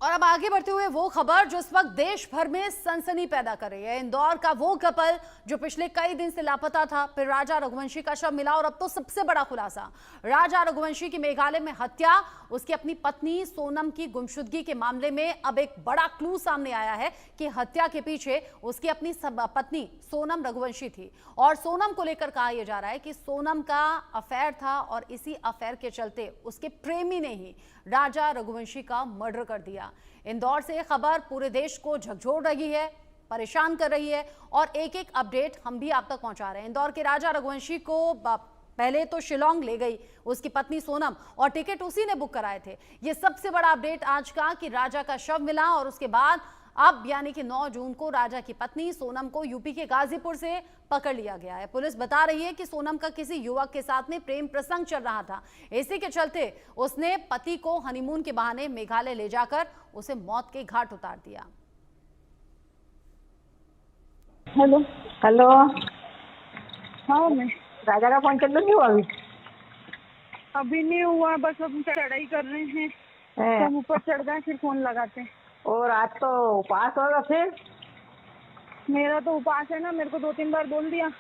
और अब आगे बढ़ते हुए वो खबर जो इस वक्त देश भर में सनसनी पैदा कर रही है। इंदौर का वो कपल जो पिछले कई दिन से लापता था, फिर राजा रघुवंशी का शव मिला और अब तो सबसे बड़ा खुलासा, राजा रघुवंशी की मेघालय में हत्या, उसकी अपनी पत्नी सोनम की गुमशुदगी के मामले में अब एक बड़ा क्लू सामने आया है कि हत्या के पीछे उसकी अपनी पत्नी सोनम रघुवंशी थी। और सोनम को लेकर कहा यह जा रहा है कि सोनम का अफेयर था और इसी अफेयर के चलते उसके प्रेमी ने ही राजा रघुवंशी का मर्डर कर दिया। इंदौर से खबर पूरे देश को झकझोर रही है, परेशान कर रही है और एक एक अपडेट हम भी आप तक पहुंचा रहे हैं। इंदौर के राजा रघुवंशी को पहले तो शिलोंग ले गई उसकी पत्नी सोनम और टिकट उसी ने बुक कराए थे। ये सबसे बड़ा अपडेट आज का कि राजा का शव मिला और उसके बाद अब यानी कि 9 जून को राजा की पत्नी सोनम को यूपी के गाजीपुर से पकड़ लिया गया है। पुलिस बता रही है कि सोनम का किसी युवक के साथ में प्रेम प्रसंग चल रहा था, इसी के चलते उसने पति को हनीमून के बहाने मेघालय ले जाकर उसे मौत के घाट उतार दिया। Hello hello. हाँ मैं राजा का फोन चल नहीं हुआ अभी नहीं हुआ, बस अब चढ़ाई कर रहे हैं, हम ऊपर चढ़ गए फिर फोन लगाते हैं। और आज तो उपवास होगा फिर? मेरा तो उपवास है ना, मेरे को 2-3 बार बोल दिया।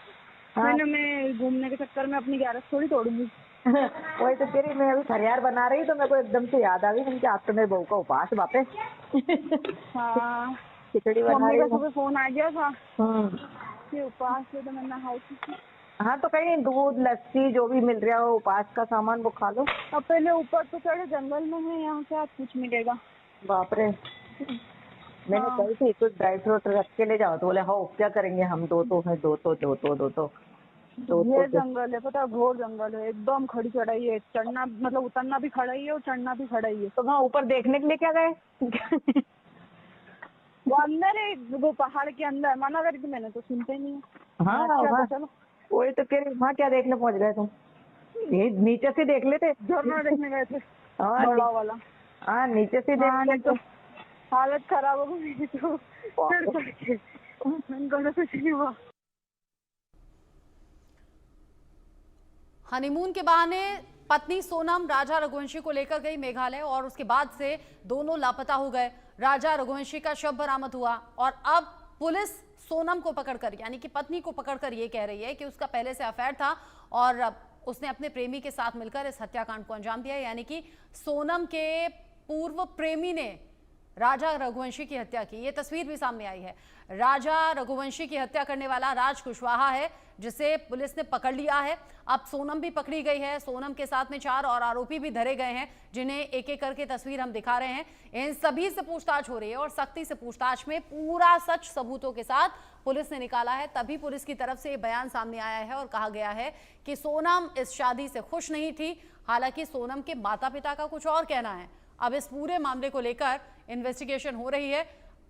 हाँ। मैं घूमने के चक्कर में अपनी ग्यारह थोड़ी तोड़ूंगी। वही तो कह रही, मैं अभी खरियार बना रही तो मेरे को एकदम से याद आ गई कि आज तो मेरे बहू का उपवास वापस। हाँ खिचड़ी बना मम्मी रही का हूँ। सुबह फोन आ गया था कि उपवास है, तो मैं नहाई थी। हाँ तो कहीं दूध लस्सी जो भी मिल रहा हो उपवास का सामान वो खा लो। अब पहले ऊपर तो चढ़े, जंगल में है, यहाँ से आज कुछ मिलेगा। बाप रे। मैंने हाँ। कही थी कुछ ड्राई फ्रूट रख के ले जाओ तो बोले हाँ क्या करेंगे हम, दो तो ये जंगल है, पता है, घोर जंगल है, एकदम खड़ी चढ़ाई है, चढ़ना मतलब उतरना भी खड़ा ही है और चढ़ना भी खड़ा ही है। तो वहाँ ऊपर देखने के लिए क्या गए? वो अंदर है, वो पहाड़ के अंदर, मना करी थी मैंने तो सुनते नहीं है। हाँ अच्छा, हाँ तो चलो। वही तो कह रही, वहाँ क्या देखने पहुँच गए तुम? ये नीचे से देख लेते। झरना देखने गए थे हाँ बड़ा वाला। हाँ नीचे से देख नहीं तो लेते। हालत खराब हो गई मेरी तो चढ़ के, मैंने कहा कुछ नहीं हुआ। हनीमून के बहाने पत्नी सोनम राजा रघुवंशी को लेकर गई मेघालय और उसके बाद से दोनों लापता हो गए। राजा रघुवंशी का शव बरामद हुआ और अब पुलिस सोनम को पकड़कर यानी कि पत्नी को पकड़कर ये कह रही है कि उसका पहले से अफेयर था और उसने अपने प्रेमी के साथ मिलकर इस हत्याकांड को अंजाम दिया। यानी कि सोनम के पूर्व प्रेमी ने राजा रघुवंशी की हत्या की। ये तस्वीर भी सामने आई है। राजा रघुवंशी की हत्या करने वाला राज कुशवाहा है जिसे पुलिस ने पकड़ लिया है। अब सोनम भी पकड़ी गई है। सोनम के साथ में 4 और आरोपी भी धरे गए हैं जिन्हें एक एक करके तस्वीर हम दिखा रहे हैं। इन सभी से पूछताछ हो रही है और सख्ती से पूछताछ में पूरा सच सबूतों के साथ पुलिस ने निकाला है। तभी पुलिस की तरफ से बयान सामने आया है और कहा गया है कि सोनम इस शादी से खुश नहीं थी। हालांकि सोनम के माता पिता का कुछ और कहना है। अब इस पूरे मामले को लेकर इन्वेस्टिगेशन हो रही है।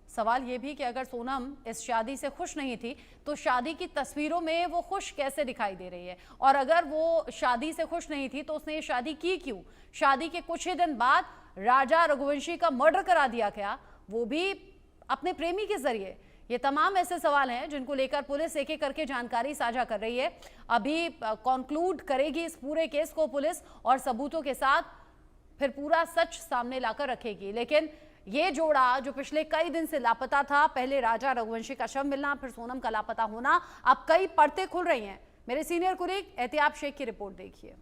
सवाल यह भी कि अगर सोनम इस शादी से खुश नहीं थी तो शादी की तस्वीरों में वो खुश कैसे दिखाई दे रही है, और अगर वो शादी से खुश नहीं थी तो उसने ये शादी की क्यों? शादी के कुछ ही दिन बाद राजा रघुवंशी का मर्डर करा दिया गया, वो भी अपने प्रेमी के जरिए। ये तमाम ऐसे सवाल हैं जिनको लेकर पुलिस एक एक करके जानकारी साझा कर रही है। अभी कॉन्क्लूड करेगी इस पूरे केस को पुलिस और सबूतों के साथ फिर पूरा सच सामने लाकर रखेगी। लेकिन ये जोड़ा जो पिछले कई दिन से लापता था, पहले राजा रघुवंशी का शव मिलना, फिर सोनम का लापता होना, अब कई परतें खुल रही हैं। मेरे सीनियर कुलीग एहतियाब शेख की रिपोर्ट देखिए।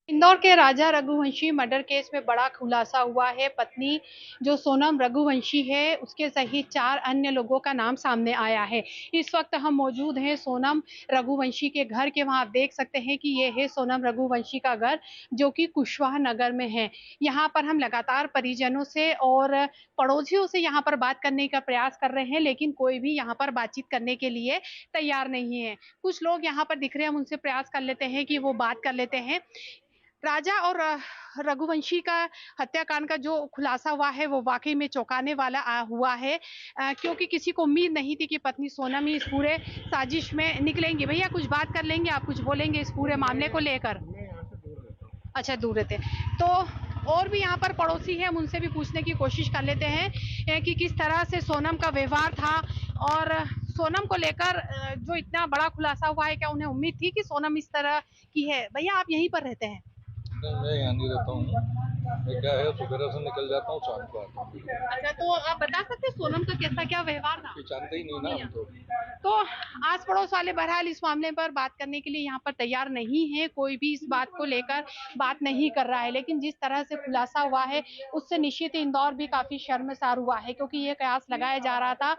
इंदौर के राजा रघुवंशी मर्डर केस में बड़ा खुलासा हुआ है। पत्नी जो सोनम रघुवंशी है उसके सहित 4 अन्य लोगों का नाम सामने आया है। इस वक्त हम मौजूद हैं सोनम रघुवंशी के घर के। वहां आप देख सकते हैं कि ये है सोनम रघुवंशी का घर जो कि कुशवाहा नगर में है। यहाँ पर हम लगातार परिजनों से और पड़ोसियों से यहाँ पर बात करने का प्रयास कर रहे हैं, लेकिन कोई भी यहाँ पर बातचीत करने के लिए तैयार नहीं है। कुछ लोग यहाँ पर दिख रहे हैं, हम उनसे प्रयास कर लेते हैं कि वो बात कर लेते हैं। राजा और रघुवंशी का हत्याकांड का जो खुलासा हुआ है वो वाकई में चौंकाने वाला हुआ है, क्योंकि किसी को उम्मीद नहीं थी कि पत्नी सोनम ही इस पूरे साजिश में निकलेंगे। भैया कुछ बात कर लेंगे, आप कुछ बोलेंगे इस पूरे मामले को लेकर? अच्छा, दूर रहते तो और भी यहाँ पर पड़ोसी है, हम उनसे भी पूछने की कोशिश कर लेते हैं कि किस तरह से सोनम का व्यवहार था और सोनम को लेकर जो इतना बड़ा खुलासा हुआ है, क्या उन्हें उम्मीद थी कि सोनम इस तरह की है? भैया आप यहीं पर रहते हैं? नहीं, मैं यहाँ नहीं रहता हूँ। मैं क्या है सुबह से निकल जाता हूँ, शाम को आता हूँ। अच्छा, तो आप बता सकते हैं सोनम का कैसा क्या व्यवहार था? जानते ही नहीं ना हम तो आस पड़ोस वाले बहरहाल इस मामले पर बात करने के लिए यहाँ पर तैयार नहीं है, कोई भी इस बात को लेकर बात नहीं कर रहा है। लेकिन जिस तरह से खुलासा हुआ है उससे निश्चित ही इंदौर भी काफी शर्मसार हुआ है, क्योंकि ये कयास लगाया जा रहा था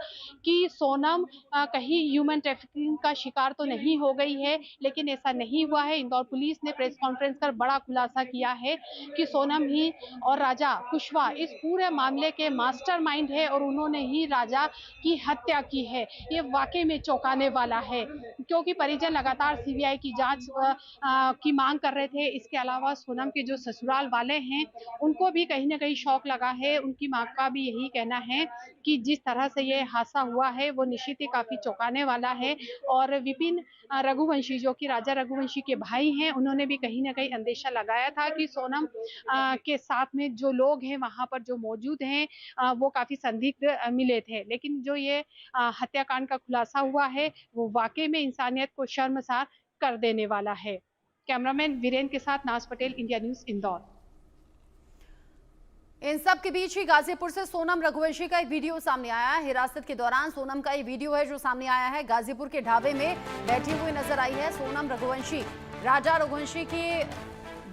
कि सोनम कहीं ह्यूमन ट्रैफिकिंग का शिकार तो नहीं हो गई है, लेकिन ऐसा नहीं हुआ है। इंदौर पुलिस ने प्रेस कॉन्फ्रेंस कर बड़ा खुलासा किया है कि सोनम ही और राजा कुशवाहा इस पूरे मामले के मास्टरमाइंड है और उन्होंने ही राजा की हत्या की है। ये वाकई में चौंकाने वाला है, क्योंकि परिजन लगातार सीबीआई की जांच की मांग कर रहे थे। इसके अलावा सोनम के जो ससुराल वाले हैं उनको भी कहीं ना कहीं शौक लगा है। उनकी मां का भी यही कहना है कि जिस तरह से ये हादसा हुआ है वो निश्चित ही काफी चौंकाने वाला है। और विपिन रघुवंशी जो कि राजा रघुवंशी के भाई हैं, उन्होंने भी कहीं ना कहीं अंदेशा लगाया था कि सोनम के साथ में जो लोग हैं वहां पर जो मौजूद हैं वो काफी संदिग्ध मिले थे। लेकिन जो ये हत्याकांड का खुलासा हुआ है वो वाकई में इंसानियत को शर्मसार कर देने वाला है। कैमरामैन वीरेंद्र के साथ नाज पटेल, इंडिया न्यूज, इंदौर। इन सब के बीच ही गाजीपुर से सोनम रघुवंशी का एक वीडियो सामने आया है। हिरासत के दौरान सोनम का ये वीडियो है जो सामने आया है। गाजीपुर के ढाबे में बैठी हुई नजर आई है सोनम रघुवंशी। राजा रघुवंशी की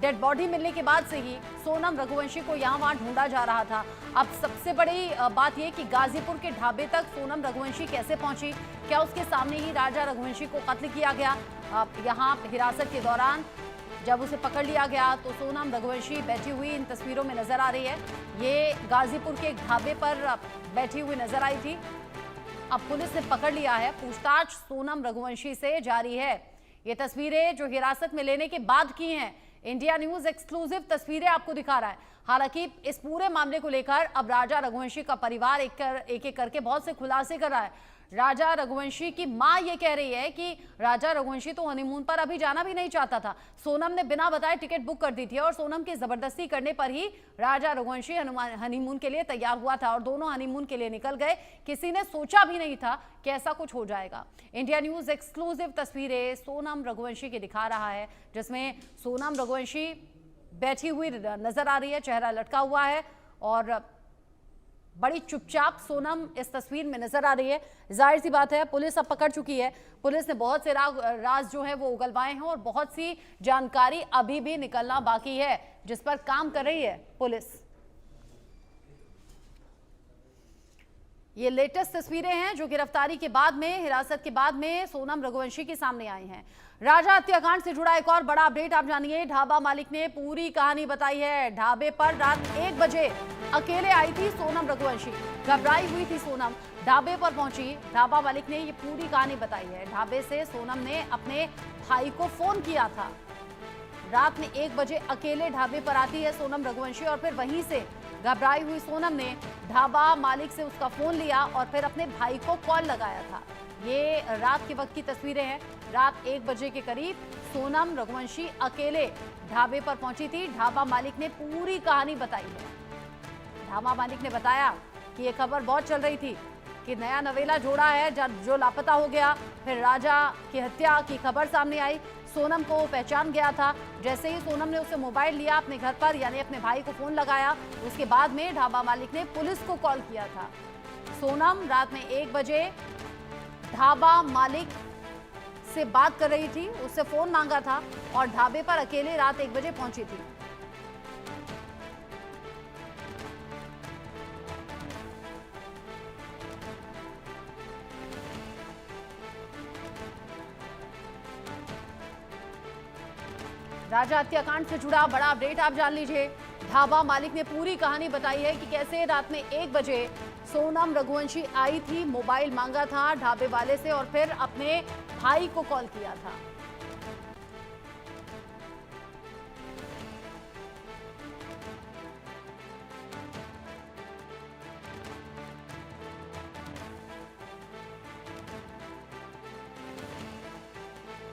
डेड बॉडी मिलने के बाद से ही सोनम रघुवंशी को यहाँ वहाँ ढूंढा जा रहा था। अब सबसे बड़ी बात यह कि गाजीपुर के ढाबे तक सोनम रघुवंशी कैसे पहुंची, क्या उसके सामने ही राजा रघुवंशी को कत्ल किया गया? यहाँ हिरासत के दौरान जब उसे पकड़ लिया गया तो सोनम रघुवंशी बैठी हुई इन तस्वीरों में नजर आ रही है। ये गाजीपुर के ढाबे पर बैठी हुई नजर आई थी। अब पुलिस ने पकड़ लिया है, पूछताछ सोनम रघुवंशी से जारी है। ये तस्वीरें जो हिरासत में लेने के बाद की हैं, इंडिया न्यूज एक्सक्लूसिव तस्वीरें आपको दिखा रहा है। हालांकि इस पूरे मामले को लेकर अब राजा रघुवंशी का परिवार एक एक करके बहुत से खुलासे कर रहा है। राजा रघुवंशी की मां ये कह रही है कि राजा रघुवंशी तो हनीमून पर अभी जाना भी नहीं चाहता था। सोनम ने बिना बताए टिकट बुक कर दी थी और सोनम की जबरदस्ती करने पर ही राजा रघुवंशी हनीमून के लिए तैयार हुआ था और दोनों हनीमून के लिए निकल गए। किसी ने सोचा भी नहीं था कि ऐसा कुछ हो जाएगा। इंडिया न्यूज एक्सक्लूसिव तस्वीरें सोनम रघुवंशी की दिखा रहा है, जिसमें सोनम रघुवंशी बैठी हुई नजर आ रही है, चेहरा लटका हुआ है और बड़ी चुपचाप सोनम इस तस्वीर में नजर आ रही है। जाहिर सी बात है पुलिस अब पकड़ चुकी है। पुलिस ने बहुत से राज जो है वो उगलवाए हैं और बहुत सी जानकारी अभी भी निकलना बाकी है, जिस पर काम कर रही है पुलिस। ये लेटेस्ट तस्वीरें हैं जो गिरफ्तारी के बाद में, हिरासत के बाद में सोनम रघुवंशी के सामने आई हैं। राजा हत्याकांड से जुड़ा एक और बड़ा अपडेट आप जानिए। ढाबा मालिक ने पूरी कहानी बताई है। ढाबे पर रात 1 बजे अकेले आई थी सोनम रघुवंशी। घबराई हुई थी सोनम, ढाबे पर पहुंची। ढाबा मालिक ने ये पूरी कहानी बताई है। ढाबे से सोनम ने अपने भाई को फोन किया था। रात में 1 बजे अकेले ढाबे पर आती है सोनम रघुवंशी और फिर वहीं से घबराई हुई सोनम ने ढाबा मालिक से उसका फोन लिया और फिर अपने भाई को कॉल लगाया था। ये रात के वक्त की तस्वीरें हैं। रात 1 बजे के करीब सोनम रघुवंशी अकेले ढाबे पर पहुंची थी। ढाबा मालिक ने पूरी कहानी बताई है। ढाबा मालिक ने बताया कि ये खबर बहुत चल रही थी कि नया नवेला जोड़ा है जो लापता हो गया। फिर राजा की हत्या की खबर सामने आई। सोनम को पहचान गया था। जैसे ही सोनम ने उसे मोबाइल लिया अपने घर पर, यानी अपने भाई को फोन लगाया, उसके बाद में ढाबा मालिक ने पुलिस को कॉल किया था। सोनम रात में 1 बजे ढाबा मालिक से बात कर रही थी, उससे फोन मांगा था और ढाबे पर अकेले रात 1 बजे पहुंची थी। राजा हत्याकांड से जुड़ा बड़ा अपडेट आप जान लीजिए। ढाबा मालिक ने पूरी कहानी बताई है कि कैसे रात में 1 बजे सोनम रघुवंशी आई थी, मोबाइल मांगा था ढाबे वाले से और फिर अपने भाई को कॉल किया था।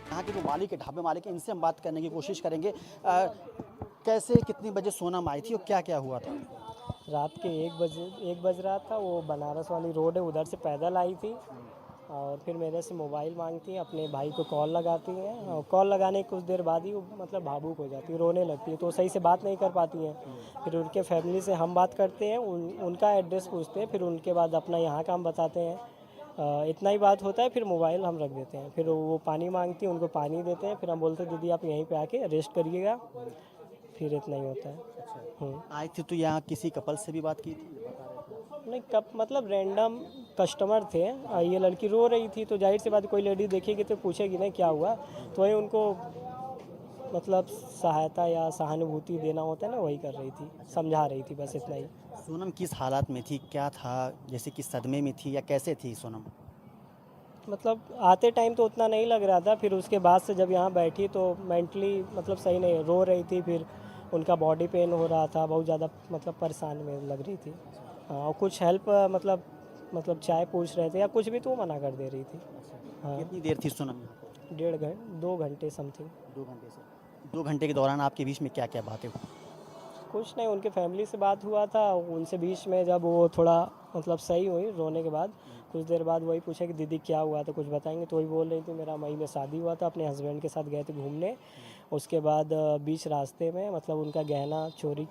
यहाँ के जो मालिक है, ढाबे मालिक है, इनसे हम बात करने की कोशिश करेंगे। कैसे, कितनी बजे सोनम आई थी और क्या क्या हुआ था? रात के 1 बज रहा था। वो बनारस वाली रोड है, उधर से पैदल आई थी और फिर मेरे से मोबाइल मांगती हैं, अपने भाई को कॉल लगाती हैं और कॉल लगाने के कुछ देर बाद ही वो मतलब भावुक हो जाती है, रोने लगती है, तो सही से बात नहीं कर पाती हैं। फिर उनके फैमिली से हम बात करते हैं, उनका एड्रेस पूछते हैं, फिर उनके बाद अपना यहाँ का हम बताते हैं। इतना ही बात होता है, फिर मोबाइल हम रख देते हैं। फिर वो पानी मांगती है, उनको पानी देते हैं, फिर हम बोलते हैं दीदी आप यहीं पे आके रेस्ट करिएगा, फिर इतना ही होता है। आए थे तो यहाँ किसी कपल से भी बात की थी? नहीं, कब मतलब रैंडम कस्टमर थे। ये लड़की रो रही थी तो जाहिर सी बात कोई लेडी देखेगी तो पूछेगी ना क्या हुआ, तो वही उनको मतलब सहायता या सहानुभूति देना होता है ना, वही कर रही थी, समझा रही थी, बस इतना ही। सोनम किस हालात में थी, क्या था, जैसे कि सदमे में थी या कैसे थी सोनम? मतलब आते टाइम तो उतना नहीं लग रहा था, फिर उसके बाद से जब यहाँ बैठी तो मेंटली मतलब सही नहीं, रो रही थी, फिर उनका बॉडी पेन हो रहा था, बहुत ज़्यादा मतलब परेशान में लग रही थी। हाँ, और कुछ हेल्प मतलब चाय पूछ रहे थे या कुछ भी तो मना कर दे रही थी। हाँ, कितनी देर थी सोनम यहाँ पर? 2 घंटे समथिंग। 2 घंटे से 2 घंटे के दौरान आपके बीच में क्या क्या बातें हुई? कुछ नहीं, उनके फैमिली से बात हुआ था, उनसे बीच में जब वो थोड़ा मतलब सही हुई रोने के बाद, कुछ देर बाद वही पूछा कि दीदी क्या हुआ, तो कुछ बताएंगे, तो वही बोल रही थी मेरा मई में शादी हुआ था, अपने हस्बैंड के साथ गए थे घूमने, उसके बाद बीच रास्ते में मतलब उनका गहना चोरी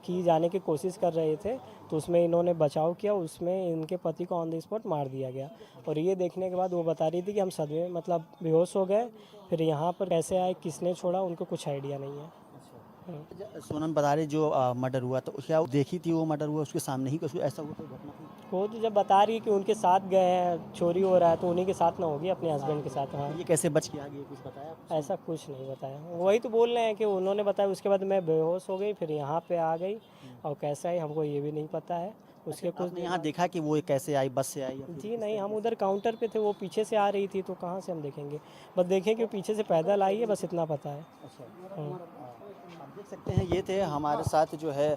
की जाने की कोशिश कर रहे थे, तो उसमें इन्होंने बचाव किया, उसमें इनके पति को ऑन द स्पॉट मार दिया गया। और ये देखने के बाद वो बता रही थी कि हम सदमे मतलब बेहोश हो गए, फिर यहाँ पर कैसे आए, किसने छोड़ा, उनको कुछ आइडिया नहीं है। सोनम बता रही जो मर्डर हुआ, तो क्या वो देखी थी वो मर्डर हुआ, उसके सामने ही कुछ ऐसा हुआ, कोई घटना थी? वो तो जब बता रही है कि उनके साथ गए हैं, चोरी हो रहा है, तो उन्हीं के साथ ना होगी, अपने हस्बैंड के साथ। हाँ, ये कैसे बच के आ गई, कुछ बताया आपको? ऐसा कुछ नहीं बताया, वही तो बोल रहे हैं कि उन्होंने बताया, उसके बाद मैं बेहोश हो गई, फिर यहाँ पे आ गई, और कैसे आई हमको ये भी नहीं पता है। उसके कुछ आपने यहाँ देखा कि वो कैसे आई, बस से आई या फिर जी नहीं, हम उधर काउंटर पे थे, वो पीछे से आ रही थी, तो कहाँ से हम देखेंगे, बस देखें कि वो पीछे से पैदल आई है, बस इतना पता है। आप देख सकते हैं ये थे हमारे साथ जो है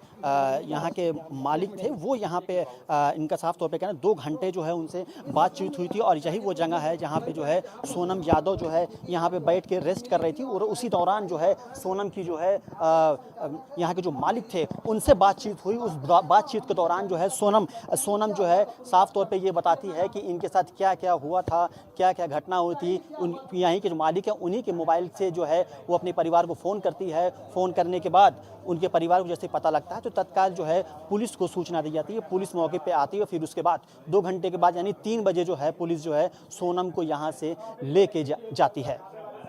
यहाँ के मालिक थे, वो यहाँ पे इनका साफ तौर पे कहना 2 घंटे जो है उनसे बातचीत हुई थी, और यही वो जगह है जहाँ पे जो है सोनम यादव जो है यहाँ पे बैठ के रेस्ट कर रही थी, और उसी दौरान जो है सोनम की जो है यहाँ के जो मालिक थे उनसे बातचीत हुई। उस बातचीत के दौरान जो है सोनम जो है साफ तौर पे ये बताती है कि इनके साथ क्या क्या हुआ था, क्या क्या घटना हुई थी। यहीं के जो मालिक हैं उन्हीं के मोबाइल से जो है वो अपने परिवार को फ़ोन करती है, फ़ोन करने के बाद उनके परिवार को जैसे पता लगता है तो तत्काल जो है पुलिस को सूचना दी जाती है, पुलिस मौके पे आती है। फिर उसके बाद 2 घंटे के बाद यानी 3 बजे जो है पुलिस जो है सोनम को यहाँ से लेके जाती है।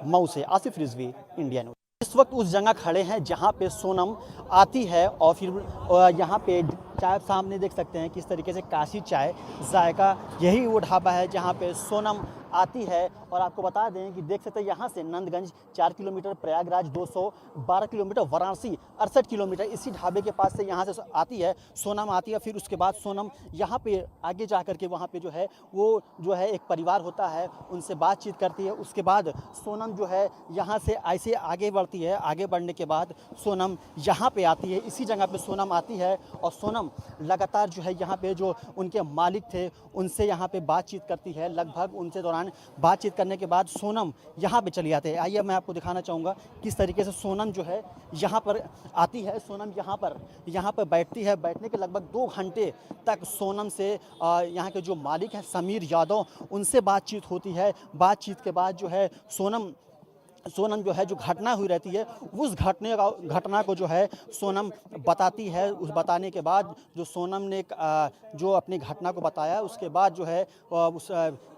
मऊ से आसिफ रिजवी, इंडिया न्यूज़। इस वक्त उस जगह खड़े हैं जहाँ पे सोनम आती है, और फिर यहाँ पे चाय सामने देख सकते हैं किस तरीके से काशी चाय जायका, यही वो ढाबा है जहाँ पे सोनम आती है। और आपको बता दें कि देख सकते हैं यहाँ से Nandganj 4 kilometre, Prayagraj 212 kilometre, Varanasi 68 kilometre, इसी ढाबे के पास से यहाँ से आती है सोनम आती है। फिर उसके बाद सोनम यहाँ पे आगे जा कर के वहाँ पे जो है वो जो है एक परिवार होता है, उनसे बातचीत करती है। उसके बाद सोनम जो है यहाँ से ऐसे आगे बढ़ती है, आगे बढ़ने के बाद सोनम यहाँ पे आती है, इसी जगह पे सोनम आती है, और सोनम लगातार जो है यहाँ पे जो उनके मालिक थे उनसे यहाँ पे बातचीत करती है। लगभग उनसे दौरान बातचीत करने के बाद सोनम यहाँ पे चली जाती है। आइए मैं आपको दिखाना चाहूँगा किस तरीके से सोनम जो है यहाँ पर आती है। सोनम यहाँ पर बैठती है। बैठने के लगभग 2 घंटे तक सोनम से यहाँ के जो मालिक हैं समीर यादव, उनसे बातचीत होती है। बातचीत के बाद जो है सोनम जो है जो घटना हुई रहती है उस घटना को जो है सोनम बताती है। उस बताने के बाद जो सोनम ने जो अपनी घटना को बताया, उसके बाद जो है उस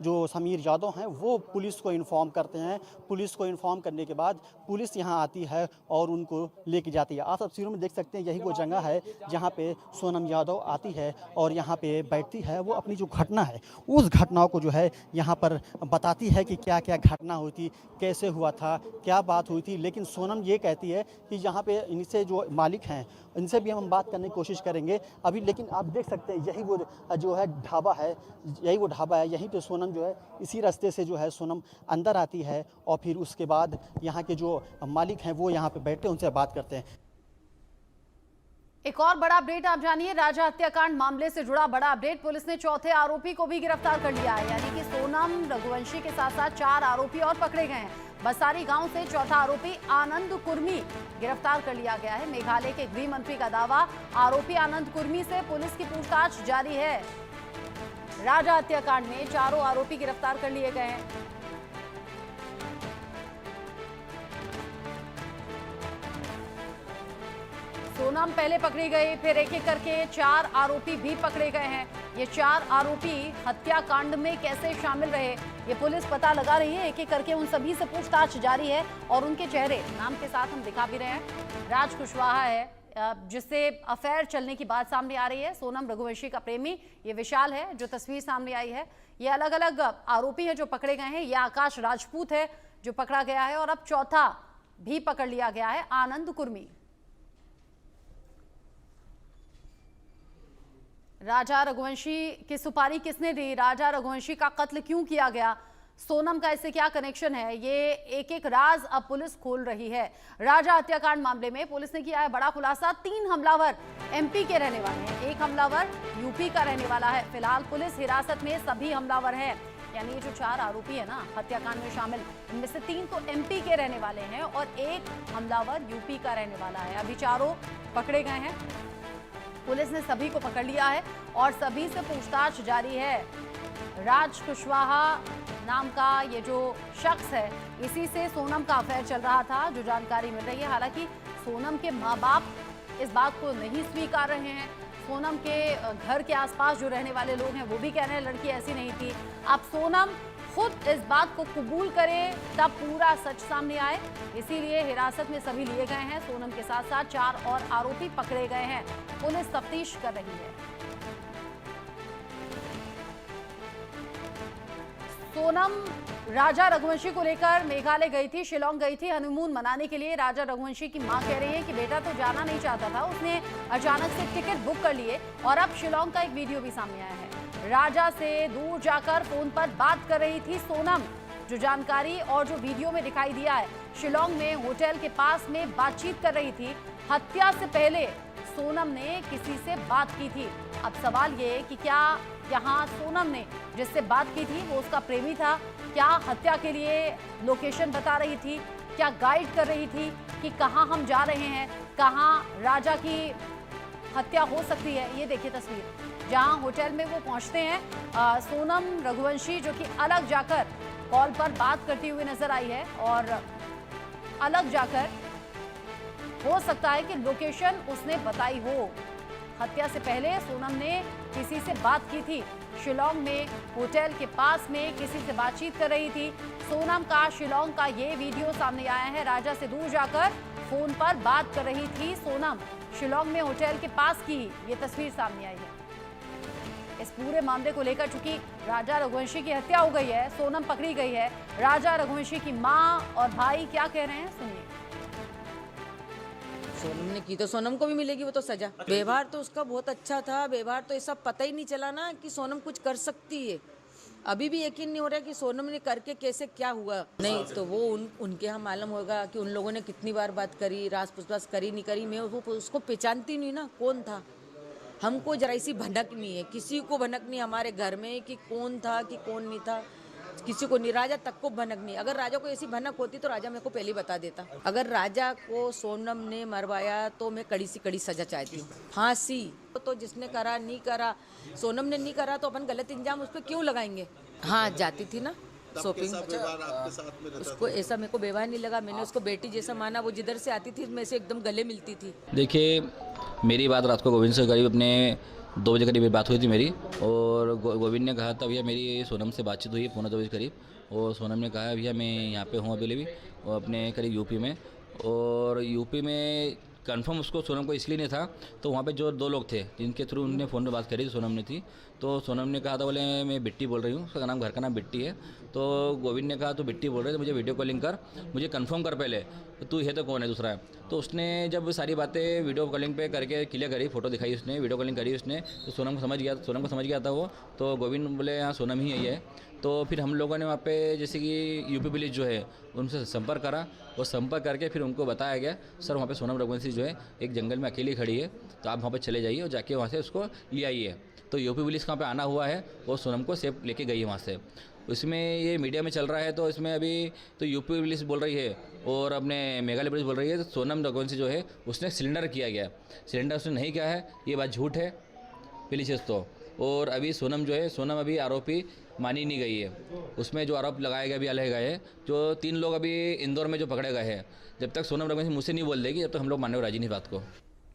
जो समीर यादव हैं वो पुलिस को इन्फॉर्म करते हैं। पुलिस को इन्फॉर्म करने के बाद पुलिस यहाँ आती है और उनको लेके जाती है। आप तस्वीरों में देख सकते हैं यही वो जगह है जहाँ पे सोनम यादव आती है और यहाँ पे बैठती है। वो अपनी जो घटना है उस घटनाओं को जो है यहाँ पर बताती है कि क्या क्या घटना हुई थी, कैसे हुआ था, क्या बात हुई थी। लेकिन सोनम ये कहती है कि यहाँ पे इनसे जो मालिक हैं इनसे भी हम बात करने की कोशिश करेंगे अभी। लेकिन आप देख सकते हैं यही वो जो है ढाबा है, यही वो ढाबा है। यहीं पे सोनम जो है इसी रास्ते से जो है सोनम अंदर आती है और फिर उसके बाद यहाँ के जो मालिक हैं वो यहाँ पे बैठते हैं, उनसे बात करते हैं। एक और बड़ा अपडेट आप जानिए। राजा हत्याकांड मामले से जुड़ा बड़ा अपडेट। पुलिस ने चौथे आरोपी को भी गिरफ्तार कर लिया है, यानी कि सोनम रघुवंशी के साथ साथ 4 आरोपी और पकड़े गए हैं। बसारी गांव से चौथा आरोपी आनंद कुर्मी गिरफ्तार कर लिया गया है। मेघालय के गृह मंत्री का दावा, आरोपी आनंद कुर्मी से पुलिस की पूछताछ जारी है। राजा हत्याकांड में चारों आरोपी गिरफ्तार कर लिए गए हैं। सोनम पहले पकड़ी गई, फिर एक एक करके 4 आरोपी भी पकड़े गए हैं। ये 4 आरोपी हत्याकांड में कैसे शामिल रहे, ये पुलिस पता लगा रही है। एक एक करके उन सभी से पूछताछ जारी है और उनके चेहरे नाम के साथ हम दिखा भी रहे हैं। राज कुशवाहा है जिससे अफेयर चलने की बात सामने आ रही है। सोनम रघुवंशी का प्रेमी ये विशाल है जो तस्वीर सामने आई है। ये अलग अलग आरोपी हैं जो पकड़े गए हैं। ये आकाश राजपूत है जो पकड़ा गया है और अब चौथा भी पकड़ लिया गया है, आनंद कुर्मी। राजा रघुवंशी की सुपारी किसने दी, राजा रघुवंशी का कत्ल क्यों किया गया, सोनम का इससे क्या कनेक्शन है, ये एक एक राज अब पुलिस खोल रही है। राजा हत्याकांड मामले में पुलिस ने किया है बड़ा खुलासा। 3 हमलावर एमपी के रहने वाले हैं, 1 हमलावर यूपी का रहने वाला है। फिलहाल पुलिस हिरासत में सभी हमलावर हैं, यानी ये जो 4 आरोपी है ना हत्याकांड में शामिल, इनमें से 3 तो एमपी के रहने वाले हैं और 1 हमलावर यूपी का रहने वाला है। अभी चारों पकड़े गए हैं, पुलिस ने सभी को पकड़ लिया है और सभी से पूछताछ जारी है। राज कुशवाहा नाम का ये जो शख्स है, इसी से सोनम का अफेयर चल रहा था, जो जानकारी मिल रही है। हालांकि सोनम के माँ बाप इस बात को नहीं स्वीकार रहे हैं। सोनम के घर के आसपास जो रहने वाले लोग हैं वो भी कह रहे हैं लड़की ऐसी नहीं थी। अब सोनम खुद इस बात को कबूल करे तब पूरा सच सामने आए, इसीलिए हिरासत में सभी लिए गए हैं। सोनम के साथ साथ 4 और आरोपी पकड़े गए हैं। पुलिस तफ्तीश कर रही है। सोनम राजा रघुवंशी को लेकर मेघालय गई थी, शिलोंग गई थी हनीमून मनाने के लिए। राजा रघुवंशी की मां कह रही है कि बेटा तो जाना नहीं चाहता था, उसने अचानक से टिकट बुक कर लिए और अब शिलोंग का एक वीडियो भी सामने आया है। राजा से दूर जाकर फोन पर बात कर रही थी सोनम। जो जानकारी और जो वीडियो में दिखाई दिया है, शिलोंग में होटल के पास में बातचीत कर रही थी। हत्या से पहले सोनम ने किसी से बात की थी। अब सवाल ये कि क्या यहाँ सोनम ने जिससे बात की थी वो उसका प्रेमी था? क्या हत्या के लिए लोकेशन बता रही थी? क्या गाइड कर रही थी कि कहाँ हम जा रहे हैं, कहाँ राजा की हत्या हो सकती है? ये देखिए तस्वीर, जहाँ होटल में वो पहुँचते हैं, सोनम रघुवंशी जो कि अलग जाकर कॉल पर बात करती हुई नजर आई है और अलग जाकर हो सकता है कि लोकेशन उसने बताई हो। हत्या से पहले सोनम ने किसी से बात की थी, शिलोंग में होटल के पास में किसी से बातचीत कर रही थी। सोनम का शिलोंग का ये वीडियो सामने आया है। राजा से दूर जाकर फोन पर बात कर रही थी सोनम, शिलोंग में होटल के पास की ये तस्वीर सामने आई है। इस पूरे मामले को लेकर चूंकि राजा रघुवंशी की हत्या हो गई है, सोनम पकड़ी गई है, राजा रघुवंशी की मां और भाई क्या कह रहे हैं सुनिए। सोनम ने की तो सोनम को भी मिलेगी वो तो सजा। व्यवहार तो उसका बहुत अच्छा था, व्यवहार तो ऐसा पता ही नहीं चला ना कि सोनम कुछ कर सकती है। अभी भी यकीन नहीं हो रहा कि सोनम ने करके कैसे क्या हुआ। नहीं तो वो उनके यहाँ मालूम होगा कि उन लोगों ने कितनी बार बात करी, रास पुछताछ करी नहीं करी। मैं उसको पहचानती नहीं ना कौन था। हमको जरा सी भनक नहीं है, किसी को भनक नहीं हमारे घर में कि कौन था कि कौन नहीं था, किसी को नहीं। राजा तक को भनक नहीं। अगर राजा को ऐसी भनक होती तो राजा मेरे को पहले बता देता। अगर राजा को सोनम ने मरवाया तो मैं कड़ी सी कड़ी सजा चाहती हूँ, फांसी। तो जिसने करा नहीं करा, सोनम ने नहीं करा तो अपन गलत इंजाम उस पर क्यों लगाएंगे। हाँ जाती थी ना शॉपिंग, उसको ऐसा मेरे को व्यवहार नहीं लगा। मैंने उसको बेटी जैसा माना। वो जिधर से आती थी मैं से एकदम गले मिलती थी। देखिए मेरी बात रात को गोविंद से करीब अपने 2 बजे करीब बात हुई थी मेरी, और गोविंद ने कहा था भैया मेरी सोनम से बातचीत हुई है 2:45 बजे करीब, और सोनम ने कहा भैया मैं यहाँ पे हूँ अभी भी, और अपने करीब यूपी में। और यूपी में कंफर्म उसको सोनम को इसलिए नहीं था, तो वहाँ पे जो 2 लोग थे जिनके थ्रू उन्होंने फ़ोन पे बात करी सोनम ने थी, तो सोनम ने कहा था बोले मैं बिट्टी बोल रही हूँ, उसका नाम घर का नाम बिट्टी है। तो गोविंद ने कहा तो बिट्टी बोल रहे तो मुझे वीडियो कॉलिंग कर, मुझे कंफर्म कर पहले तो तू है तो कौन है दूसरा है। तो उसने जब सारी बातें वीडियो कॉलिंग पे करके क्लियर करी, फोटो दिखाई उसने, वीडियो कॉलिंग करी उसने, तो सोनम को समझ गया था वो। तो गोविंद बोले हाँ सोनम ही है। तो फिर हम लोगों ने वहाँ पे जैसे कि यूपी पुलिस जो है उनसे संपर्क करा, और संपर्क करके फिर उनको बताया गया सर वहाँ पे सोनम रघुवंशी जो है एक जंगल में अकेली खड़ी है, तो आप वहाँ पे चले जाइए और जाके वहाँ से उसको ले आइए। तो यूपी पुलिस वहाँ पे आना हुआ है और सोनम को सेफ लेके गई है वहाँ से। इसमें ये मीडिया में चल रहा है, तो इसमें अभी तो यूपी पुलिस बोल रही है और अपने मेघालय पुलिस बोल रही है तो सोनम रघुवंशी जो है उसने सिलेंडर किया गया। सिलेंडर उसने नहीं किया है, ये बात झूठ है पहली चीज़ तो। और अभी सोनम जो है, सोनम अभी आरोपी मानी नहीं गई है। उसमें जो आरोप लगाए गए, अभी अलग गए हैं, जो 3 लोग अभी इंदौर में जो पकड़े गए हैं, जब तक सोनम रघुवंशी मुझसे नहीं बोल देगी, जब तक हम लोग मानने को राजी नहीं बात को।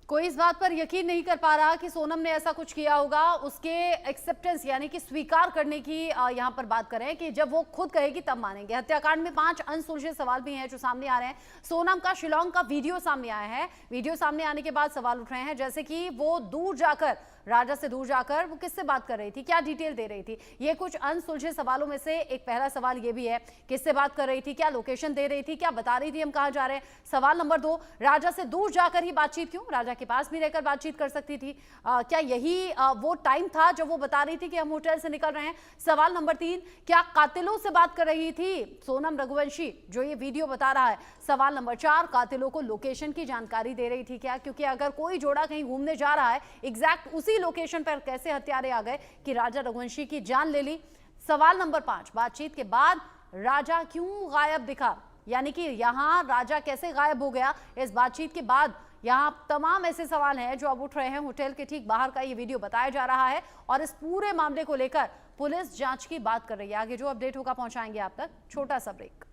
कोई इस बात पर यकीन नहीं कर पा रहा कि सोनम ने ऐसा कुछ किया होगा। उसके एक्सेप्टेंस यानी कि स्वीकार करने की यहाँ पर बात करें कि जब वो खुद कहेगी तब मानेंगे। हत्याकांड में 5 अनसुलझे सवाल भी हैं जो सामने आ रहे हैं। सोनम का शिलोंग का वीडियो सामने आया है। वीडियो सामने आने के बाद सवाल उठ रहे हैं, जैसे कि वो दूर जाकर, राजा से दूर जाकर वो किससे बात कर रही थी, क्या डिटेल दे रही थी। ये कुछ अनसुलझे सवालों में से एक पहला सवाल ये भी है, किससे बात कर रही थी, क्या लोकेशन दे रही थी, क्या बता रही थी हम कहां जा रहे हैं। सवाल नंबर 2, राजा से दूर जाकर ही बातचीत क्यों, राजा के पास भी रहकर बातचीत कर सकती थी। क्या यही वो टाइम था जब वो बता रही थी कि हम होटल से निकल रहे हैं। सवाल नंबर 3, क्या कातिलों से बात कर रही थी सोनम रघुवंशी जो ये वीडियो बता रहा है। सवाल नंबर 4, कातिलों को लोकेशन की जानकारी दे रही थी क्या, क्योंकि अगर कोई जोड़ा कहीं घूमने जा रहा है, एग्जैक्ट उसी लोकेशन पर कैसे हत्यारे आ गए कि राजा रघुवंशी की जान ले ली। सवाल नंबर 5, बातचीत के बाद राजा क्यों गायब दिखा, यानी कि यहां राजा कैसे गायब हो गया इस बातचीत के बाद। यहां तमाम ऐसे सवाल हैं जो अब उठ रहे हैं। होटल के ठीक बाहर का ये वीडियो बताया जा रहा है और इस पूरे मामले को लेकर पुलिस जांच की बात कर रही है। आगे जो अपडेट होगा पहुंचाएंगे आप तक। छोटा सा ब्रेक।